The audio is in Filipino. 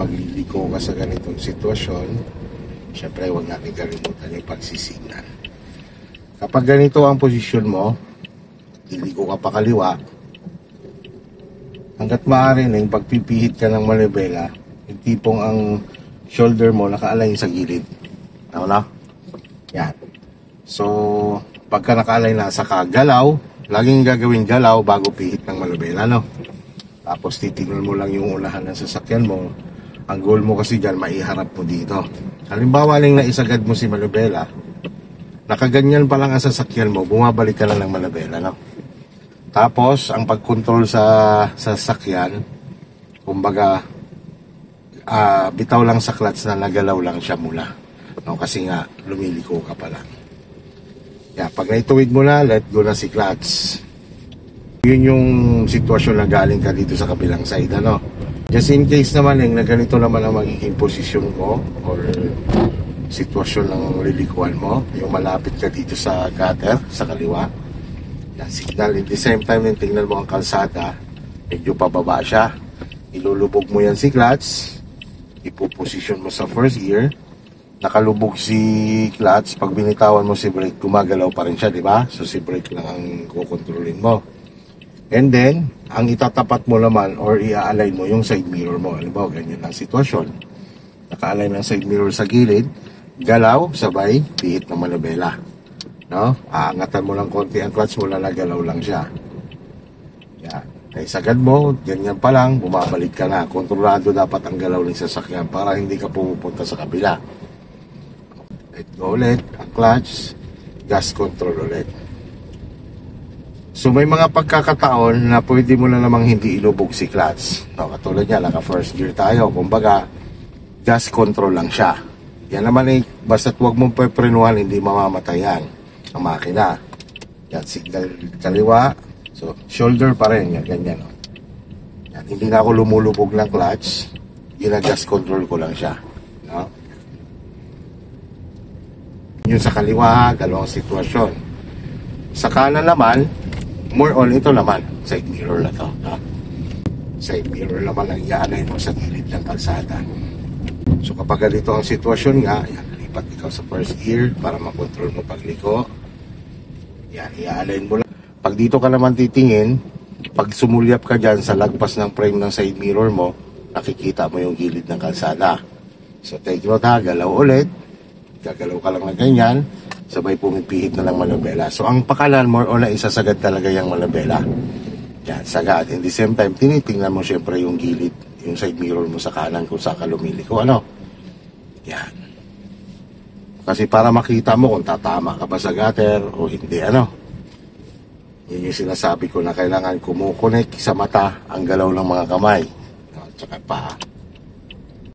pagliliko ka sa ganitong sitwasyon, syempre huwag natin kalimutan yung pagsisignan. Kapag ganito ang posisyon mo, liliko ka pa kaliwa, hanggat maaari na yung pagpipihit ka ng manibela, yung tipong ang shoulder mo naka-align sa gilid. Tama na? Yan. So, pagka naka-align na sa kagalaw, laging gagawin galaw bago pihit ng manibela, no? Tapos titignan mo lang yung unahan ng sasakyan mo. Ang goal mo kasi dyan, maiharap mo dito. Halimbawa lang na isagad mo si manibela, nakaganyan pa lang ang sasakyan mo, bumabalik ka lang ng manibela, no? Tapos, ang pag-control sa sasakyan, kumbaga, bitaw lang sa clutch na nagalaw lang siya mula. No? Kasi nga, lumiliko ka pa lang. Pag naituwid mo na, let go na si clutch. Yun yung sitwasyon na galing ka dito sa kabilang side, ano? Just in case naman, na ganito naman ang magiging posisyon ko or sitwasyon ng lilikuan mo, yung malapit ka dito sa gutter, sa kaliwa, signal, at the same time yung tingnan mo ang kalsada, medyo pababa siya, ilulubog mo yan si clutch, ipuposisyon mo sa first gear, nakalubog si clutch, pag binitawan mo si brake, gumagalaw pa rin siya, di ba? So si brake lang ang kukontrolin mo. And then, ang itatapat mo naman or i-align mo yung side mirror mo. Alam mo, ganyan ang sitwasyon. Naka-align ang side mirror sa gilid, galaw, sabay, pihit ng manibela. No? Aangatan mo lang konti ang clutch mo, nagalaw lang siya. Yan. Kaya sagad mo, ganyan pa lang, bumabalik ka na. Kontrolado dapat ang galaw ng sasakyan para hindi ka pumupunta sa kabila. Let go ulit, ang clutch, gas control ulit. So may mga pagkakataon na pwede mo na namang hindi ilubog si clutch. No, katulad niya, naka first gear tayo. Kumbaga, gas control lang siya. Yan naman basta't huwag mong peprenuhan, hindi mamamatay yan ang makina. Yan, signal kaliwa. So, shoulder pa rin. Yan, ganyan. No? Yan, hindi na ako lumulubog ng clutch. Gina-gas control ko lang siya. No? Yun sa kaliwa, dalawang sitwasyon. Sa kanan naman, more on ito naman, side mirror na to. No? Side mirror naman ang iaalay mo sa gilid ng kalsada. So, kapag ganito ang sitwasyon nga, yan, lipat ikaw sa first gear para makontrol mo pagliko. Yan, i-align mo lang. Pag dito ka naman titingin, pag sumulyap ka dyan sa lagpas ng frame ng side mirror mo, nakikita mo yung gilid ng kalsada. So take note ha, galaw ulit. Gagalaw ka lang ng ganyan, sabay pumipihit na lang manibela. So ang pakalan, more o na isasagad talaga yung manibela. Yan, sagad. In the same time, tinitingnan mo syempre yung gilid, yung side mirror mo sa kanan kung saan ka lumiliko. Ano? Yan. Kasi para makita mo kung tatama ka ba sa gutter o hindi, ano. Yun yung sinasabi ko na kailangan kumukonek sa mata ang galaw ng mga kamay. At saka paa.